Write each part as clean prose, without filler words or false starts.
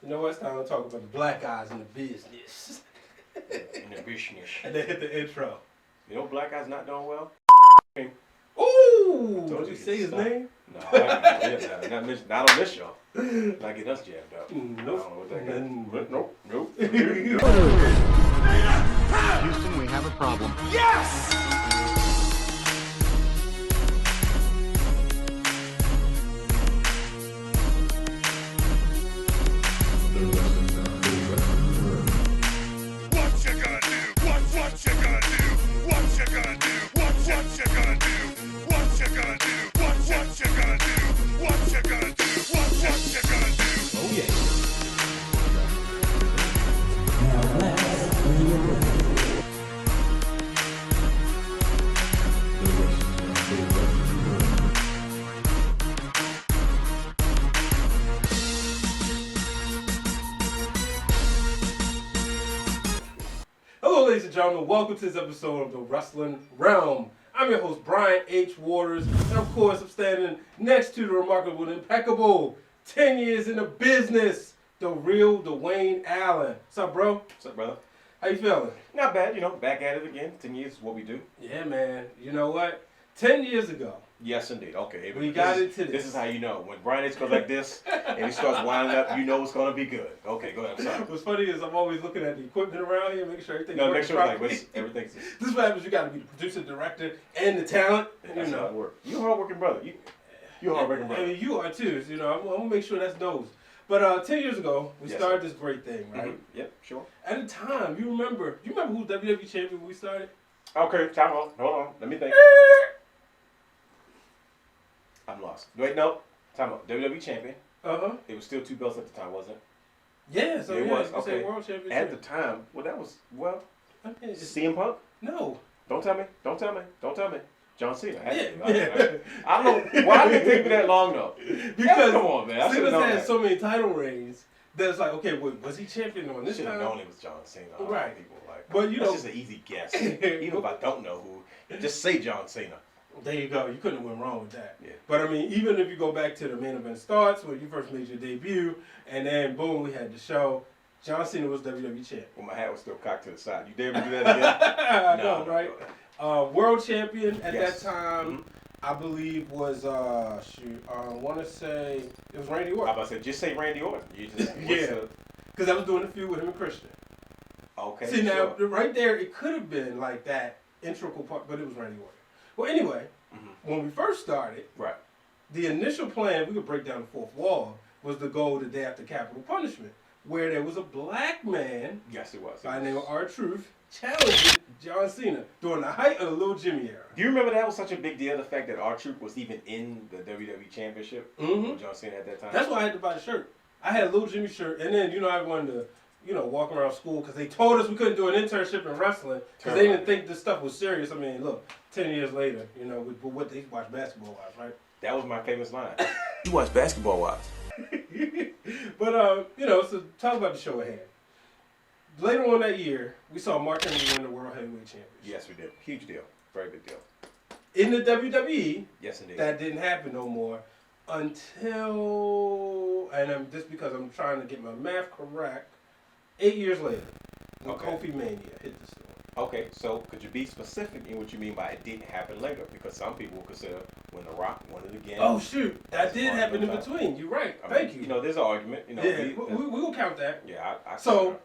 You know what? It's time to talk about the black guys in the business. In the business. And they hit the intro. You know black guys not doing well? Ooh! Did you say his name? No, not on this show. Not getting us jammed up. Nope. I don't know what that is. Nope. Houston, we have a problem. Yes! Hello, ladies and gentlemen. Welcome to this episode of the Wrestling Realm. I'm your host, Brian H. Waters, and of course, I'm standing next to the remarkable and impeccable 10 years in the business, the real Dwayne Allen. What's up, bro? What's up, brother? How you feeling? Not bad, back at it again. 10 years is what we do. Yeah, man. You know what? 10 years ago. Yes, indeed. Okay. We got into this. This is how you know. When Brian H goes like this, and he starts winding up, you know it's going to be good. Okay, go ahead. I'm sorry. What's funny is I'm always looking at the equipment around here, making sure everything's No, make working sure properly. everything's... This is what happens. You got to be the producer, director, and the talent. That's how it works. You're a hard-working brother. You're a hard-working brother. I mean, you are too. So, I'm going to make sure that's knows. But 10 years ago, we started this great thing, right? Mm-hmm. Yep, sure. At the time, you remember who WWE champion when we started? Okay, time out. Hold on. Let me think. I'm lost. Wait, no. Time out. WWE champion. Uh-huh. It was still 2 belts at the time, wasn't it? Yeah, so it was. You Okay. say world championship. At the time, well, that was, Okay, CM Punk? No. Don't tell me. John Cena. Yeah. I don't know. Why did it take me that long, though? Because come on, man. I should Cena's have known had that. so many title reigns that it's like, okay, was he champion on this Should have time? known it was John Cena. Right. People like, But, that's just an easy guess. Even if I don't know who, just say John Cena. There you go. You couldn't have went wrong with that. Yeah. But I mean, even if you go back to the main event starts, when you first made your debut, and then boom, we had the show. John Cena was WWE champion. Well, my hat was still cocked to the side. You dare me do that again? I know, right? World champion at Yes. that time, Mm-hmm. I believe was I want to say it was Randy I was Orton. about to say, just say Randy Orton. You just Yeah. Because I was doing a feud with him and Christian. Okay. See, sure. now, right there, it could have been like that integral part, but it was Randy Orton. Well, anyway, when we first started, Right. the initial plan, we could break down the fourth wall, was to go the day after capital punishment, where there was a black man Yes, it was. by the name of R-Truth challenging John Cena during the height of the Little Jimmy era. Do you remember that was such a big deal, the fact that R-Truth was even in the WWE Championship? Mm-hmm. John Cena at that time? That's why I had to buy the shirt. I had a Little Jimmy shirt, and then, I wanted to, walk around school, because they told us we couldn't do an internship in wrestling, because they didn't think this stuff was serious. I mean, look, 10 years later, with what they watch basketball-wise, right? That was my famous line. You watch basketball wise. But, so talk about the show at hand. Later on that year, we saw Mark Henry win the World Heavyweight Championship. Yes, we did. Huge deal. Very big deal. In the WWE, Yes, indeed. that didn't happen no more until, and just because I'm trying to get my math correct, 8 years later, when Kofi Mania hit the store. Okay, so could you be specific in what you mean by it didn't happen later? Because some people consider when The Rock won it again. Oh, shoot. That did happen in between. You're right. Thank you. There's an argument. Yeah, we will count that. Yeah, I So,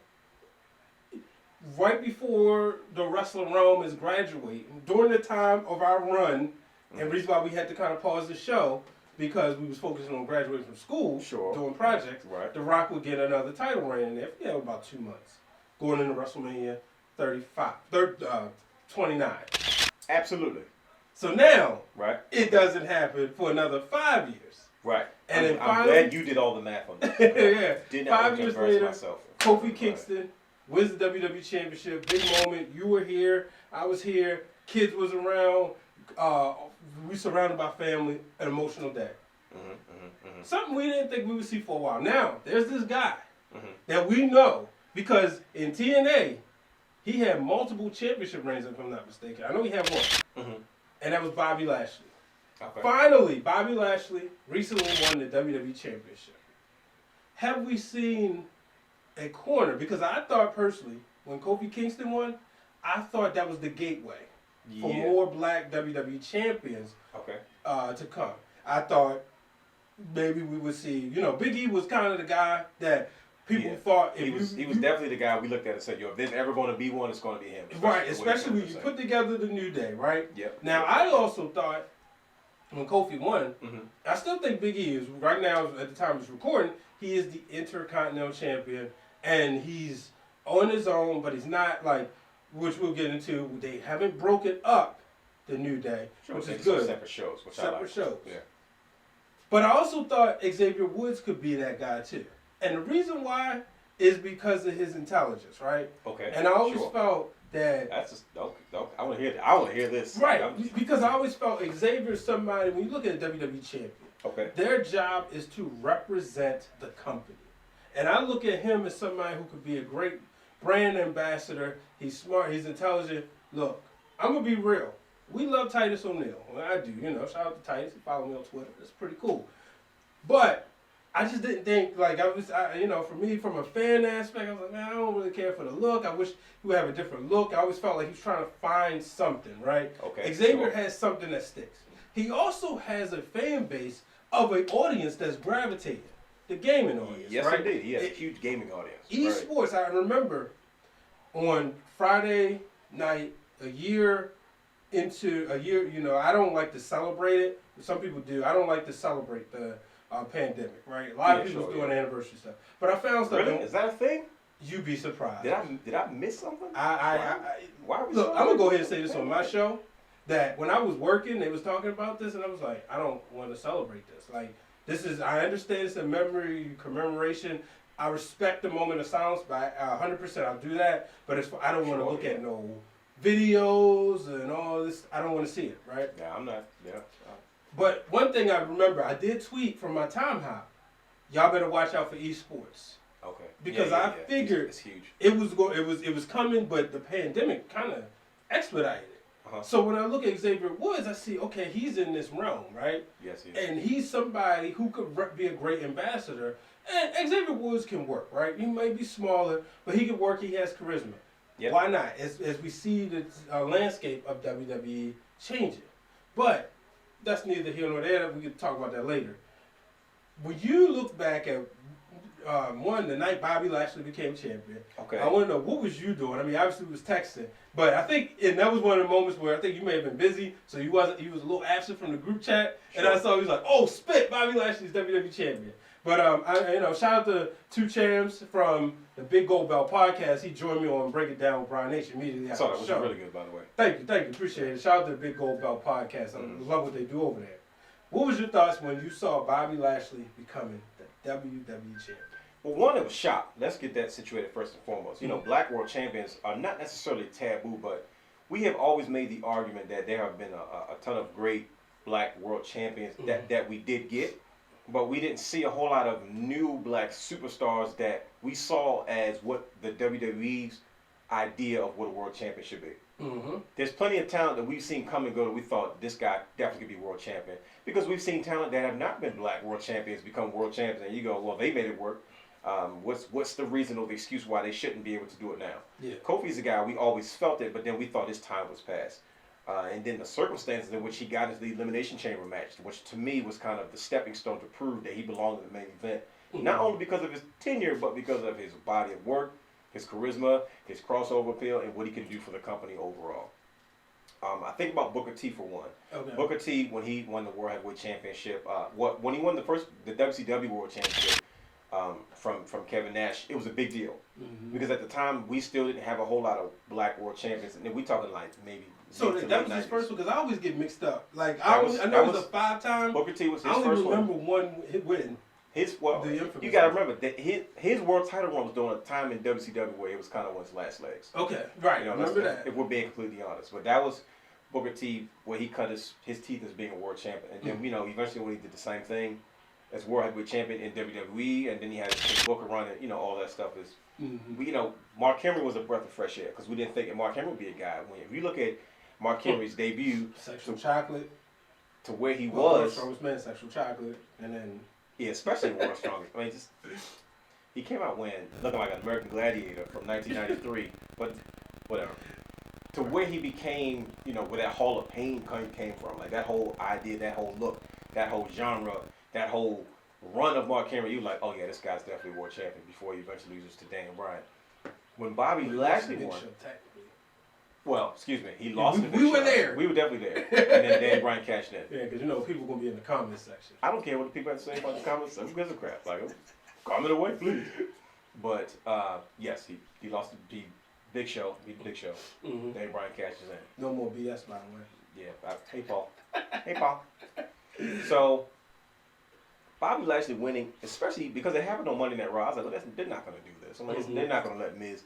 right before the Wrestling Realm is graduating, during the time of our run, and reason why we had to kind of pause the show, because we was focusing on graduating from school, doing projects, Right. The Rock would get another title reign in there for about 2 months, going into WrestleMania 29. Absolutely. So now, Right. it doesn't happen for another 5 years. Right. And then I'm finally, glad you did all the math on that. yeah. Did 5 years later, myself. Kofi Kingston wins the WWE Championship. Big moment. You were here. I was here. Kids was around. We surrounded by family. An emotional day. Something we didn't think we would see for a while. Now, there's this guy that we know because in TNA, he had multiple championship reigns, if I'm not mistaken. I know he had one. And that was Bobby Lashley. Okay. Finally, Bobby Lashley recently won the WWE Championship. have we seen a corner? Because I thought personally, when Kofi Kingston won, I thought that was the gateway for more black WWE champions to come. I thought maybe we would see, Big E was kind of the guy that people thought he was definitely the guy we looked at and said, yo, if there's ever going to be one, it's going to be him. Especially when you put together the New Day, right? Yep. Now, I also thought when Kofi won, I still think Big E is, right now, at the time of this recording, he is the Intercontinental Champion, and he's on his own, but he's not like, which we'll get into, they haven't broken up the New Day, which is good. Separate shows, shows. Yeah. But I also thought Xavier Woods could be that guy too. And the reason why is because of his intelligence, right? Okay. And I always felt that... That's just, I want to hear that. I want to hear this. Right. Because I always felt Xavier is somebody, when you look at a WWE champion, their job is to represent the company. And I look at him as somebody who could be a great brand ambassador. He's smart. He's intelligent. Look, I'm going to be real. We love Titus O'Neil. Well, I do. Shout out to Titus. He follow me on Twitter. That's pretty cool. But I just didn't think, for me, from a fan aspect, I was like, man, I don't really care for the look. I wish he would have a different look. I always felt like he was trying to find something, right? Okay. Xavier has something that sticks. He also has a fan base of an audience that's gravitating. The gaming audience, yes, right? indeed. He has a huge gaming audience. Esports, I remember on Friday night, a year, I don't like to celebrate it. Some people do. I don't like to celebrate the pandemic, right? A lot of people doing anniversary stuff. But I found stuff. Really? Is that a thing? You'd be surprised. Did I miss something? Why look, I'm going to go ahead and say this on my show, that when I was working, they was talking about this, and I was like, I don't want to celebrate this. Like, I understand it's a memory commemoration. I respect the moment of silence, by 100%. I'll do that. But I don't want to look at no videos and all this. I don't want to see it, right? Yeah, I'm not. Yeah. But one thing I remember, I did tweet from my time hop. Y'all better watch out for esports. Okay. Because I figured it's huge. It was coming, but the pandemic kind of expedited it. So when I look at Xavier Woods, I see, okay, he's in this realm, right? Yes, he is. And he's somebody who could be a great ambassador. And Xavier Woods can work, right? He may be smaller, but he can work. He has charisma. Yep. Why not? As we see the landscape of WWE changing. But that's neither here nor there. We can talk about that later. When you look back at the night Bobby Lashley became champion, I want to know, what was you doing? I mean, obviously it was texting, but I think, and that was one of the moments where I think you may have been busy, so you was a little absent from the group chat, and I saw he was like, oh, spit, Bobby Lashley's WWE champion. But shout out to Two Champs from the Big Gold Belt podcast. He joined me on Break It Down with Brian H immediately after the show. That was really good, by the way. Thank you, appreciate it. Shout out to the Big Gold Belt podcast. I love what they do over there. What was your thoughts when you saw Bobby Lashley becoming the WWE champion? Well, one, it was shock. Let's get that situated first and foremost. Black world champions are not necessarily taboo, but we have always made the argument that there have been a ton of great black world champions that we did get, but we didn't see a whole lot of new black superstars that we saw as what the WWE's idea of what a world champion should be. There's plenty of talent that we've seen come and go that we thought this guy definitely could be world champion, because we've seen talent that have not been black world champions become world champions, and you go, well, they made it work. What's the reason or the excuse why they shouldn't be able to do it now? Yeah. Kofi's a guy, we always felt it, but then we thought his time was past. And then the circumstances in which he got into the Elimination Chamber match, which to me was kind of the stepping stone to prove that he belonged in the main event. Not only because of his tenure, but because of his body of work, his charisma, his crossover appeal, and what he can do for the company overall. I think about Booker T for one. Okay. Booker T, when he won the World Heavyweight Championship, when he won the WCW World Championship from Kevin Nash, it was a big deal. Because at the time, we still didn't have a whole lot of black world champions. And we're talking like maybe... So that was his first one, because I always get mixed up. Like, I know it was a 5-time. Booker T was his first one. I only remember one win. You got to remember that his world title run was during a time in WCW where it was kind of on his last legs. Okay, right. Remember that. If we're being completely honest, but that was Booker T where he cut his teeth as being a world champion, and then eventually when he did the same thing as world heavyweight champion in WWE, and then he had his Booker run, and all that stuff is. Mark Henry was a breath of fresh air because we didn't think that Mark Henry would be a guy. If you look at Mark Henry's debut, Sexual Chocolate, to where he was, Strongest Man, Sexual Chocolate, and then. Yeah, especially World's Strongest. I mean, just He came out when looking like an American Gladiator from 1993, but whatever. To where he became, where that Hall of Pain came from, like that whole idea, that whole look, that whole genre, that whole run of Mark Henry, you were like, oh yeah, this guy's definitely world champion before he eventually loses to Daniel Bryan. When Bobby Lashley won, well, excuse me, he lost. We were there. We were definitely there, and then Daniel Bryan cashed in. Yeah, because people gonna be in the comments section. I don't care what the people have to say about the comments. Who gives a crap? Like, comment away, please. But yes, he lost to Big Show. Beat Big Show. Mm-hmm. Daniel Bryan cashes in. No more BS, by the way. Yeah. Hey, Paul. Hey, Paul. So, Bobby Lashley winning, especially because it happened on Monday Night Raw. I was like, well, they're not going to do this. I'm like, they're not going to let Miz.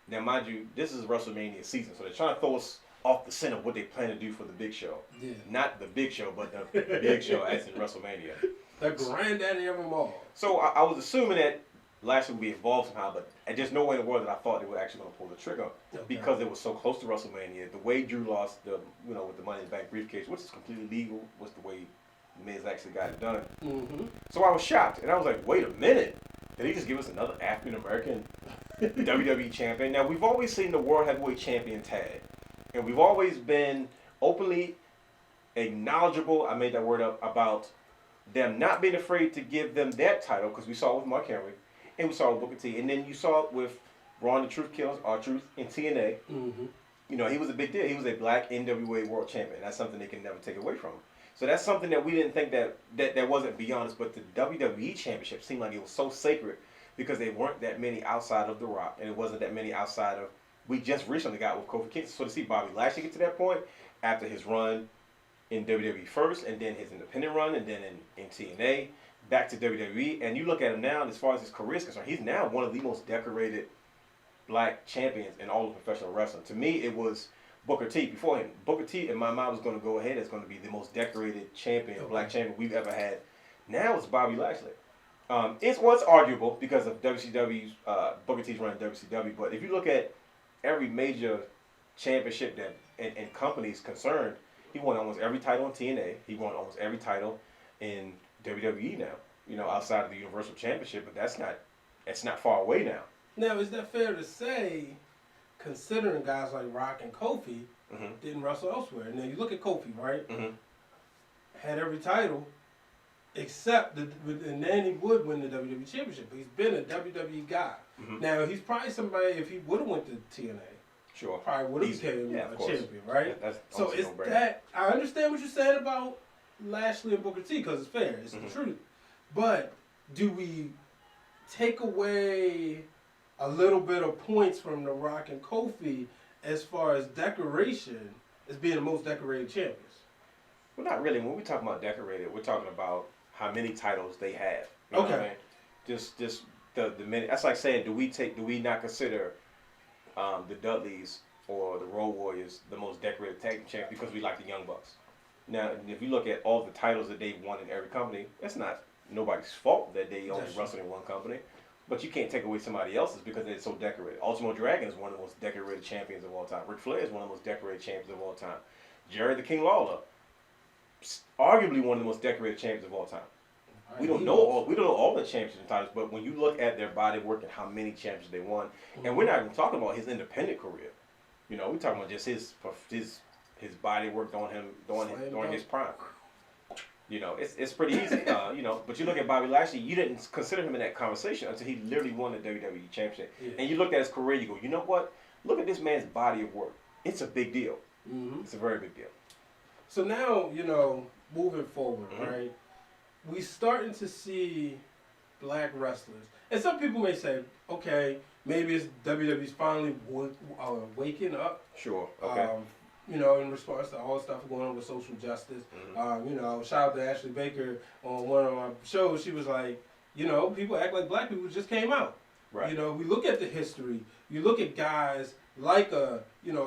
Now, mind you, this is WrestleMania season, so they're trying to throw us off the center of what they plan to do for the Big Show. Yeah. Not the Big Show, but the Big Show as in WrestleMania. The granddaddy of them all. So, I was assuming that Lashley would be involved somehow, but there's no way in the world that I thought they were actually going to pull the trigger because it was so close to WrestleMania. The way Drew lost with the Money in the Bank briefcase, which is completely legal, was the way Miz actually got it done. Mm-hmm. So I was shocked, and I was like, wait a minute. Did he just give us another African-American WWE champion? Now, we've always seen the World Heavyweight Champion tag, and we've always been openly acknowledgeable, I made that word up, about them not being afraid to give them that title, because we saw it with Mark Henry, and we saw it with Booker T, and then you saw it with Ron the Truth Kills, R-Truth, in TNA. Mm-hmm. He was a big deal. He was a black NWA World Champion. That's something they can never take away from him. So that's something that we didn't think that wasn't beyond us, but the WWE Championship seemed like it was so sacred because there weren't that many outside of The Rock, and it wasn't that many outside of, we just recently got with Kofi Kingston. So to see Bobby Lashley get to that point after his run in WWE first, and then his independent run, and then in TNA, back to WWE, and you look at him now, as far as his career is concerned, he's now one of the most decorated black champions in all of professional wrestling. To me, it was Booker T before him. Booker T, in my mind, was going to go ahead as going to be the most decorated champion, black champion we've ever had. Now it's Bobby Lashley. It's arguable because of WCW's Booker T's run in WCW, but if you look at every major championship that and companies concerned, he won almost every title in TNA. He won almost every title in WWE now. Outside of the Universal Championship, but it's not far away now. Now, is that fair to say, considering guys like Rock and Kofi didn't wrestle elsewhere? Now, you look at Kofi, right? Mm-hmm. Had every title, except, and then he would win the WWE Championship, but he's been a WWE guy. Mm-hmm. Now, he's probably somebody, if he would have went to TNA, sure, probably would have became a champion, right? Yeah, so it's that, I understand what you're saying about Lashley and Booker T, because it's fair, it's the truth. But do we take away a little bit of points from The Rock and Kofi as far as decoration as being the most decorated champions? Well, not really. When we talk about decorated, we're talking about how many titles they have. You know what I mean? Just the many. That's like saying, do we not consider the Dudleys or the Road Warriors the most decorated tag team champions because we like the Young Bucks? Now, if you look at all the titles that they won in every company, that's not nobody's fault that they only wrestle in one company. But you can't take away somebody else's because they're so decorated. Ultimo Dragon is one of the most decorated champions of all time. Ric Flair is one of the most decorated champions of all time. Jerry the King Lawler, arguably one of the most decorated champions of all time. We don't know all the championship titles, but when you look at their body work and how many championships they won, and we're not even talking about his independent career. We're talking about just his body work during his prime. It's pretty easy. But you look at Bobby Lashley, you didn't consider him in that conversation until he literally won the WWE Championship. Yeah. And you look at his career, you go, you know what? Look at this man's body of work. It's a big deal. Mm-hmm. It's a very big deal. So now, moving forward, right? We starting to see black wrestlers. And some people may say, okay, maybe it's WWE's finally waking up. Sure, okay. In response to all the stuff going on with social justice. Mm-hmm. Shout out to Ashley Baker on one of my shows. She was like, people act like black people just came out. Right. We look at the history. You look at guys like a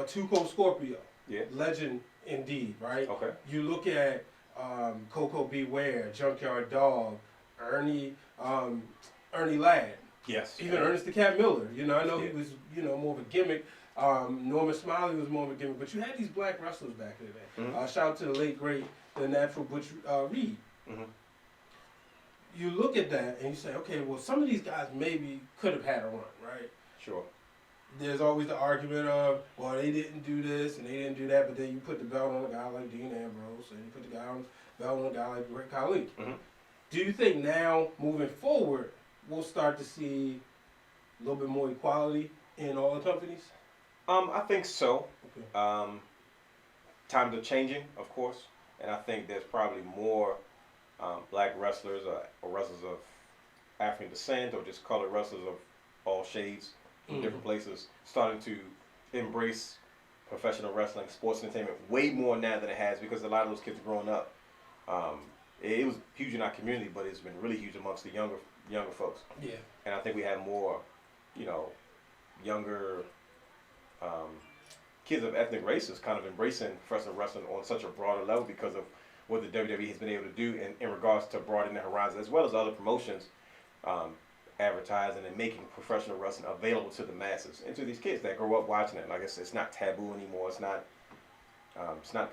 Two-Coat Scorpio. Yeah. Legend indeed, right? Okay. You look at Coco Beware, Junkyard Dog, Ernie Ladd. Yes. Even Ernest the Cat Miller. I know he was, more of a gimmick. Norman Smiley was more of a gimmick, but you had these black wrestlers back in the day. Mm-hmm. Shout out to the late great, the Natural Butch Reed. Mm-hmm. you look at that and you say, okay, well, some of these guys maybe could have had a run, right? Sure. There's always the argument of, well, they didn't do this and they didn't do that, but then you put the belt on a guy like Dean Ambrose and you put the belt on a guy like Great Khali. Mm-hmm. Do you think now, moving forward, we'll start to see a little bit more equality in all the companies? I think so. Okay. Times are changing, of course, and I think there's probably more black wrestlers or wrestlers of African descent or just colored wrestlers of all shades from different places starting to embrace professional wrestling, sports entertainment way more now than it has, because a lot of those kids are growing up. It was huge in our community, but it's been really huge amongst the younger folks. Yeah. And I think we have more, younger kids of ethnic races kind of embracing professional wrestling on such a broader level because of what the WWE has been able to do in regards to broadening the horizon, as well as other promotions, advertising and making professional wrestling available to the masses and to these kids that grow up watching it. Like I said, it's not taboo anymore. It's not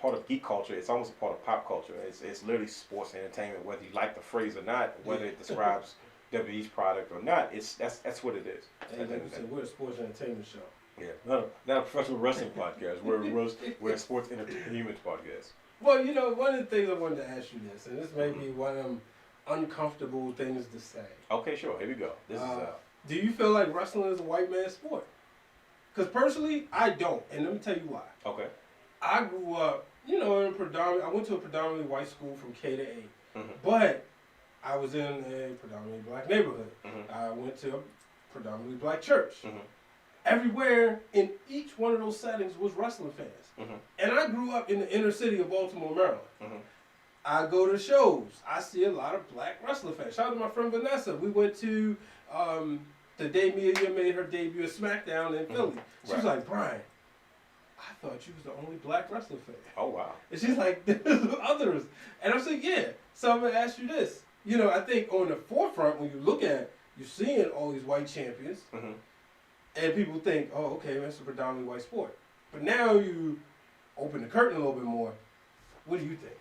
part of geek culture. It's almost a part of pop culture. It's literally sports entertainment, whether you like the phrase or not, whether it describes WWE's product or not. That's what it is. Hey, like you said, we're a sports entertainment show. Yeah, not a professional wrestling podcast. We're a sports entertainment podcast. Well, one of the things I wanted to ask you this, and this may be one of them uncomfortable things to say. Okay, sure. Here we go. Do you feel like wrestling is a white man's sport? Because personally, I don't, and let me tell you why. Okay. I grew up, I went to a predominantly white school from K to 8, but I was in a predominantly black neighborhood. I went to a predominantly black church. Everywhere in each one of those settings was wrestling fans. And I grew up in the inner city of Baltimore, Maryland. I go to shows. I see a lot of black wrestling fans. Shout out to my friend Vanessa. We went to the day Mia made her debut at SmackDown in Philly. She was like, Brian, I thought you was the only black wrestling fan. Oh, wow. And she's like, there's others. And I'm saying, yeah. So I'm going to ask you this. I think on the forefront, when you look at, you're seeing all these white champions. And people think, oh, okay, that's a predominantly white sport. But now you open the curtain a little bit more. What do you think?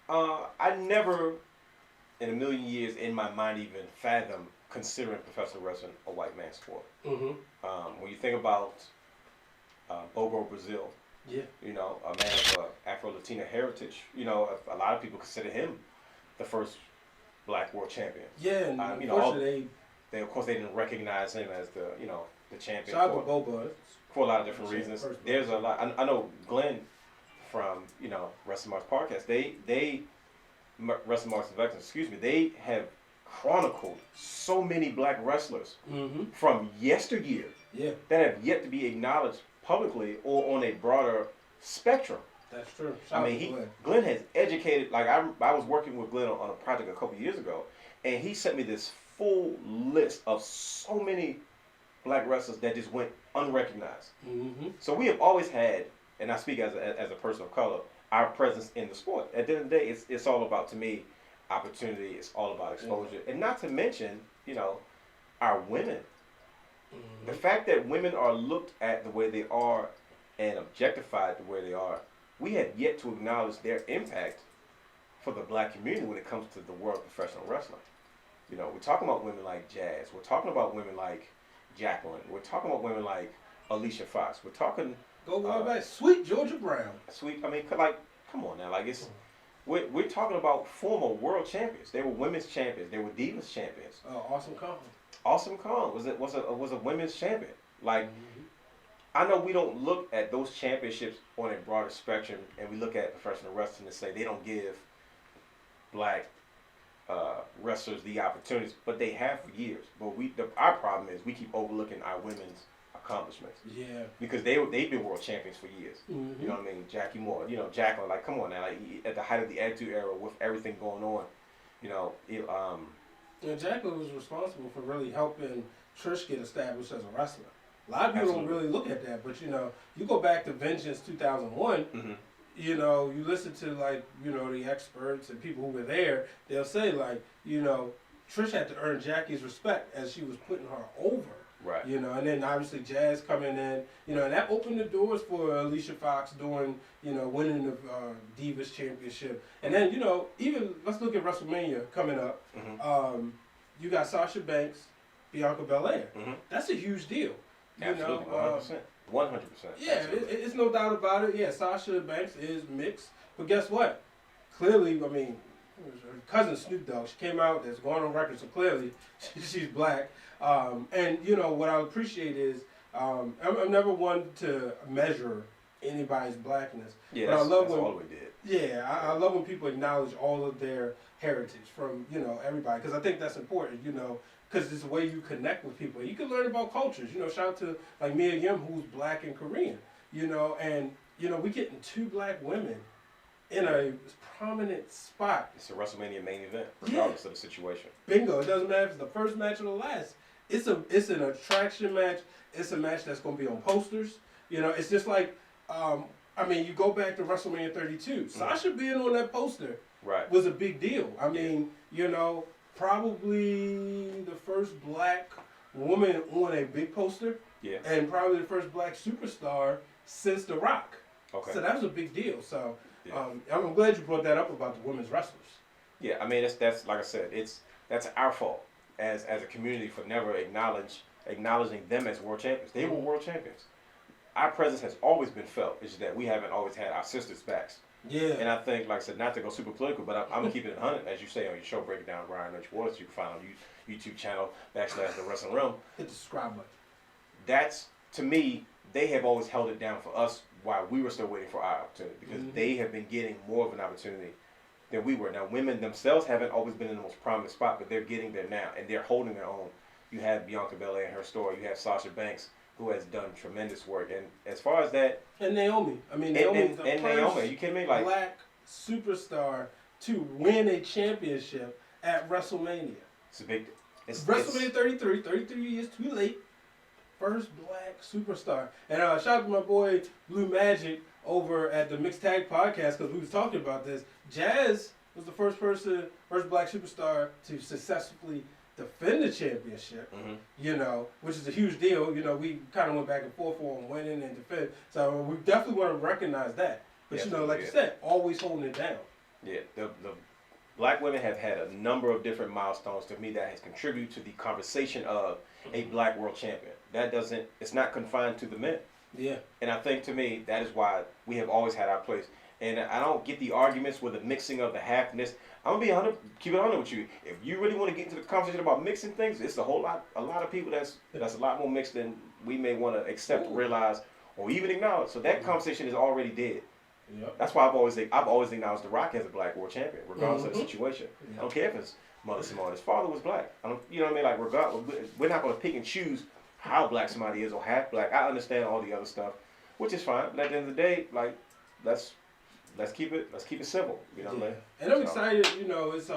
I never, in a million years, in my mind, even fathom considering professional wrestling a white man's sport. When you think about Bogo Brazil, a man of Afro-Latina heritage, a lot of people consider him the first black world champion. Yeah, and unfortunately, they didn't recognize him as the champion. Shout out to Bobo. For a lot of different reasons. There's a lot. I know Glenn from Wrestling Marks podcast. They Wrestling Marks of Excellence. Excuse me. They have chronicled so many black wrestlers from yesteryear that have yet to be acknowledged publicly or on a broader spectrum. That's true. Glenn has educated. Like I was working with Glenn on a project a couple years ago, and he sent me this full list of so many black wrestlers that just went unrecognized. So we have always had, and I speak as a person of color, our presence in the sport. At the end of the day, it's all about, to me, opportunity. It's all about exposure, and not to mention, our women. The fact that women are looked at the way they are and objectified the way they are, we have yet to acknowledge their impact for the black community when it comes to the world of professional wrestling. We're talking about women like Jazz. We're talking about women like Jacqueline. We're talking about women like Alicia Fox. We're talking back, sweet Georgia Brown. Come on now, we're talking about former world champions. They were women's champions. They were divas champions. Awesome Kong. Awesome Kong was a women's champion. I know we don't look at those championships on a broader spectrum, and we look at professional wrestling and say they don't give black wrestlers the opportunities, but they have for years. But our problem is we keep overlooking our women's accomplishments. Yeah. Because they've been world champions for years. You know what I mean? Jackie Moore, Jacqueline. Come on now, at the height of the Attitude Era with everything going on, Jacqueline was responsible for really helping Trish get established as a wrestler. A lot of people don't really look at that, but you go back to Vengeance 2001. You listen to the experts and people who were there. They'll say Trish had to earn Jackie's respect as she was putting her over Right. You know, and then obviously Jazz coming in, you know, and that opened the doors for Alicia Fox doing, you know, winning the Divas Championship. And then, you know, even, let's look at WrestleMania coming up. You got Sasha Banks, Bianca Belair. That's a huge deal. Absolutely, You know, 100%. 100%. yeah, it's no doubt about it. Yeah, Sasha Banks is mixed. But guess what? Clearly, I mean, her cousin Snoop Dogg, she came out, that's going on record, so clearly she's black. And, you know, what I appreciate is, I'm never one to measure anybody's blackness. Yeah, but that's, I love that's when, all we did. Yeah, I love when people acknowledge all of their heritage from, you know, everybody. Because I think that's important, you know, because it's the way you connect with people. You can learn about cultures. You know, shout out to, like, Mia Yim, who's black and Korean, you know. And, you know, we getting 2 black women in a prominent spot. It's a WrestleMania main event, regardless of the situation. Bingo. It doesn't matter if it's the first match or the last. It's an attraction match. It's a match that's going to be on posters. You know, it's just like, I mean, you go back to WrestleMania 32. Sasha being on that poster was a big deal. I mean, you know, probably the first black woman on a big poster. Yeah. And probably the first black superstar since The Rock. Okay. So that was a big deal. So I'm glad you brought that up about the women's wrestlers. Yeah, I mean, that's like I said, that's our fault as a community for never acknowledging them as world champions. They were world champions. Our presence has always been felt. It's just that we haven't always had our sisters' backs. Yeah. And I think, like I said, not to go super political, but I'm keeping it 100, as you say on your show, breaking down Ryan Rich Waters. You can find on YouTube channel / the Wrestling Realm. Hit the subscribe button. That's, to me, they have always held it down for us while we were still waiting for our opportunity, because they have been getting more of an opportunity than we were. Now, women themselves haven't always been in the most prominent spot, but they're getting there now, and they're holding their own. You have Bianca Belair and her story. You have Sasha Banks, who has done tremendous work. And as far as that... And Naomi. I mean, Naomi's the first Naomi, you kidding me? Like, black superstar to win a championship at WrestleMania. It's a big... WrestleMania 33 years too late. First black superstar. And shout out to my boy Blue Magic over at the Mixed Tag Podcast, because we was talking about this. Jazz was the first black superstar to successfully defend the championship, you know, which is a huge deal. You know, we kind of went back and forth on winning and defend. So we definitely want to recognize that. But, you know, like you said, always holding it down. Yeah, the black women have had a number of different milestones to me that has contributed to the conversation of a black world champion. It's not confined to the men. Yeah. And I think, to me, that is why we have always had our place. And I don't get the arguments with the mixing of the halfness. I'm gonna be 100, keep it 100 with you. If you really want to get into the conversation about mixing things, it's a lot of people that's a lot more mixed than we may want to accept, realize, or even acknowledge. So that conversation is already dead. Yep. That's why I've always acknowledged The Rock as a black world champion, regardless of the situation. I don't care if his mother Simone, his father was black. You know what I mean? Like, regardless, we're not gonna pick and choose how black somebody is or half black. I understand all the other stuff, which is fine. But at the end of the day, like, let's keep it simple. You know what I mean? And I'm excited. You know, it's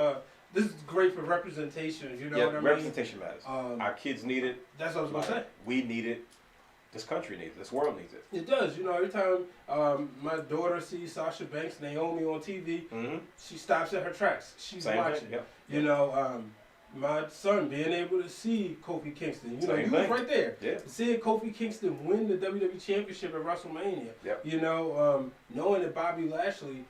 this is great for representation. You know what I mean? Representation matters. Our kids need it. That's what I was gonna say. We need it. This country needs it. This world needs it. It does. You know, every time my daughter sees Sasha Banks, Naomi on TV, she stops at her tracks. She's watching. Yep. You know, my son being able to see Kofi Kingston. You know, you was right there. Yeah. Seeing Kofi Kingston win the WWE Championship at WrestleMania. Yep. You know, knowing that Bobby Lashley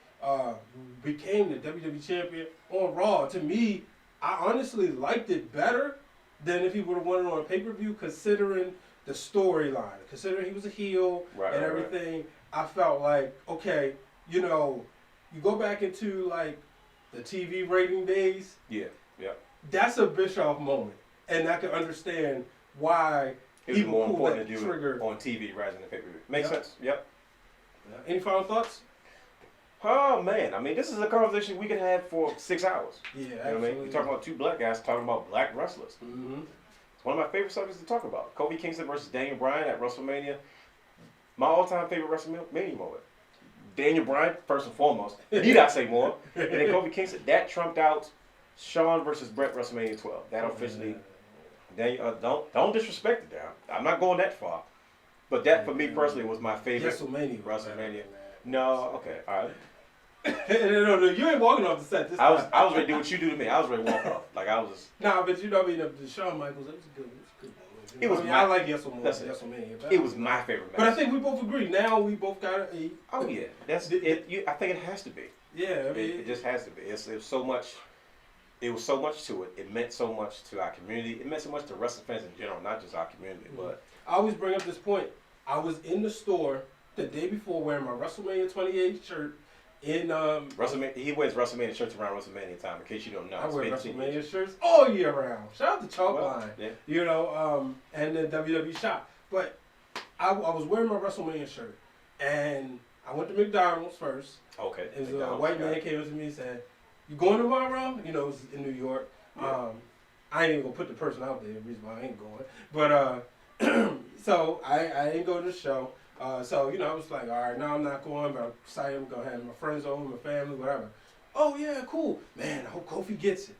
became the WWE Champion on Raw. To me, I honestly liked it better than if he would have won it on a pay-per-view, considering the storyline, considering he was a heel and everything. Right. I felt like, okay, you know, you go back into like the TV rating days. Yeah. That's a Bischoff moment, and I can understand why it was more important to do it on TV rather than the pay-per-view. Makes sense. Yep. Any final thoughts? Oh man, I mean, this is a conversation we can have for 6 hours. Yeah, you know what I mean? We're talking about 2 black guys talking about black wrestlers. It's one of my favorite subjects to talk about. Kofi Kingston versus Daniel Bryan at WrestleMania. My all-time favorite WrestleMania moment. Daniel Bryan, first and foremost. Need I say more? And then Kofi Kingston, that trumped out Shawn versus Brett WrestleMania 12. That officially, Daniel, don't disrespect it now. I'm not going that far. But that, for me personally, was my favorite WrestleMania. No, okay, all right. No, you ain't walking off the set this time. I was ready to do what you do to me. I was ready to walk off. Like, I was just... Nah, but you know, I mean, the Shawn Michaels, that was good. It was I like WrestleMania. It was my favorite match. But I think we both agree. Now we both got a. Oh yeah, that's it. I think it has to be. Yeah, I mean, it just has to be. It was so much. It was so much to it. It meant so much to our community. It meant so much to wrestling fans in general, not just our community. But I always bring up this point. I was in the store the day before wearing my WrestleMania 28 shirt. In WrestleMania, he wears WrestleMania shirts around WrestleMania time. In case you don't know, I wear WrestleMania shirts all year round. Shout out to Chalkline, yeah. You know, and the WWE shop. But I was wearing my WrestleMania shirt, and I went to McDonald's first. Okay. It was a white man came up to me and said, "You going tomorrow?" You know, it was in New York. Yeah. I ain't even gonna put the person out there. The reason why I ain't going, but so I didn't go to the show. So, you know, I was like, all right, no, I'm not going, but I'm excited. I'm going to have my friends over, my family, whatever. Oh, yeah, cool. Man, I hope Kofi gets it.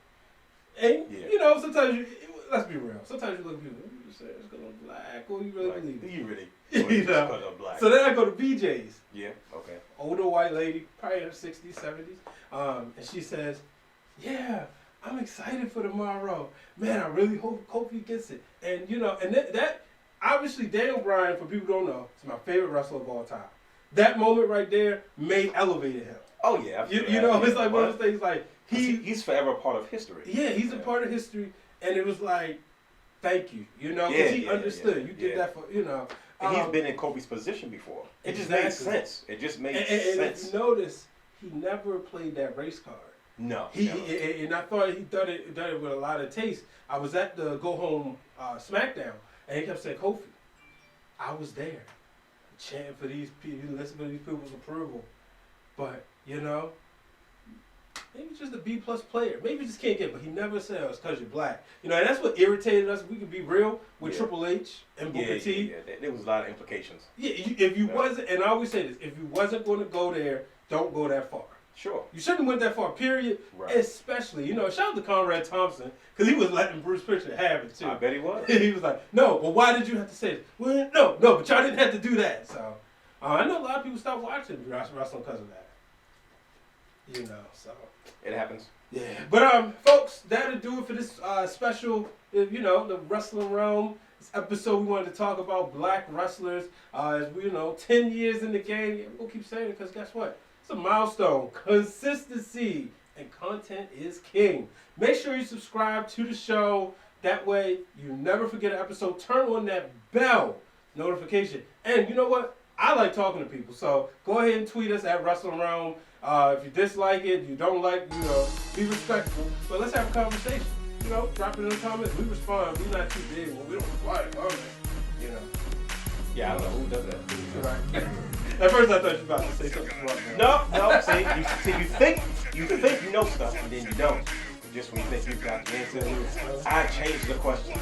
And, you know, sometimes let's be real. Sometimes you look at people, you say it's going to be black, or you really believe it? You really? You know? Black. So then I go to BJ's. Yeah, okay. Older white lady, probably in her 60s, 70s. And she says, yeah, I'm excited for tomorrow. Man, I really hope Kofi gets it. And, you know, and that obviously, Daniel Bryan, for people who don't know, is my favorite wrestler of all time. That moment right there elevated him. Oh yeah, you know, it's like one of those things. Like he's forever a part of history. Yeah, he's a part of history, and it was like, thank you. You know, because he understood. You did that for And he's been in Kobe's position before. It just made sense. It just made sense. And if you notice, he never played that race card. No. And I thought he done it with a lot of taste. I was at the Go Home SmackDown. And he kept saying, Kofi, I was there, chanting for these people, listening to these people's approval. But, you know, maybe just a B-plus player. Maybe just can't get, but he never said it was because you're black. You know, and that's what irritated us. We could be real with Triple H and Booker T. Yeah, there was a lot of implications. Yeah, if you wasn't, and I always say this, if you wasn't going to go there, don't go that far. Sure. You shouldn't have went that far, period. Right. Especially, you know, shout out to Conrad Thompson, because he was letting Bruce Prichard have it, too. I bet he was. He was like, no, well, why did you have to say this? Well, no, but y'all didn't have to do that. So, I know a lot of people stopped watching wrestling because of that. You know, so. It happens. Yeah. But, folks, that'll do it for this special, you know, the Wrestling Realm. This episode, we wanted to talk about black wrestlers. As we, 10 years in the game. Yeah, we're going to keep saying it because guess what? It's a milestone. Consistency and content is king. Make sure you subscribe to the show. That way, you never forget an episode. Turn on that bell notification. And you know what? I like talking to people. So go ahead and tweet us at Wrestling Realm. If you dislike it, you don't like, be respectful. But let's have a conversation. Drop it in the comments. We respond. We're not too big. Well, we don't reply to comments. Yeah, I don't know who does that. Right. At first, I thought you were about to say something wrong. No. See, you think you know stuff, and then you don't. Just when you think you've got the answer, I changed the question.